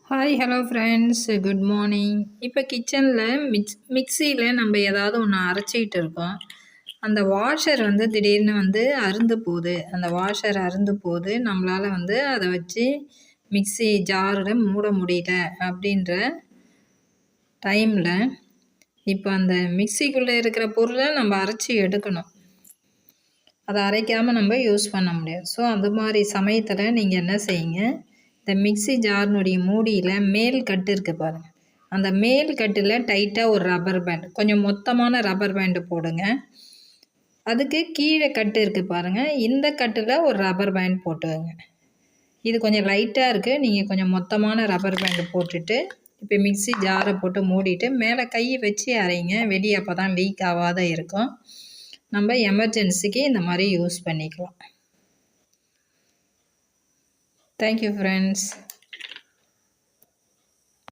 Hi hello friends, good morning. இப்போ கிச்சனில் மிக்சியில் நம்ம ஏதாவது ஒன்று அரைச்சிக்கிட்டு இருக்கோம். அந்த வாஷர் திடீர்னு அறுந்து போகுது. அந்த வாஷர் அறுந்து போகுது. நம்மளால் அதை வச்சு மிக்சி ஜாரில் மூட முடியல அப்படின்ற டைமில் இப்போ அந்த மிக்சிக்குள்ளே இருக்கிற பொருளை நம்ம அரைச்சி எடுக்கணும். அதை அரைக்காமல் நம்ம யூஸ் பண்ண முடியாது. ஸோ அந்த மாதிரி சமயத்தில் நீங்கள் என்ன செய்யுங்க, இந்த மிக்சி ஜார்னுடைய மூடியில் மேல் கட்டு இருக்குது பாருங்கள். அந்த மேல் கட்டில் டைட்டாக ஒரு ரப்பர் பேண்ட், கொஞ்சம் மொத்தமான ரப்பர் பேண்டு போடுங்க. அதுக்கு கீழே கட்டு இருக்குது பாருங்கள், இந்த கட்டில் ஒரு ரப்பர் பேண்ட் போட்டுங்க. இது கொஞ்சம் லைட்டாக இருக்குது. நீங்கள் கொஞ்சம் மொத்தமான ரப்பர் பேண்டு போட்டுட்டு இப்போ மிக்சி ஜாரை போட்டு மூடிட்டு மேலே கை வச்சு அரைங்க. வெளியே அப்போ தான் லீக் ஆகாத இருக்கும். நம்ம எமர்ஜென்சிக்கு இந்த மாதிரி யூஸ் பண்ணிக்கலாம். Thank you friends.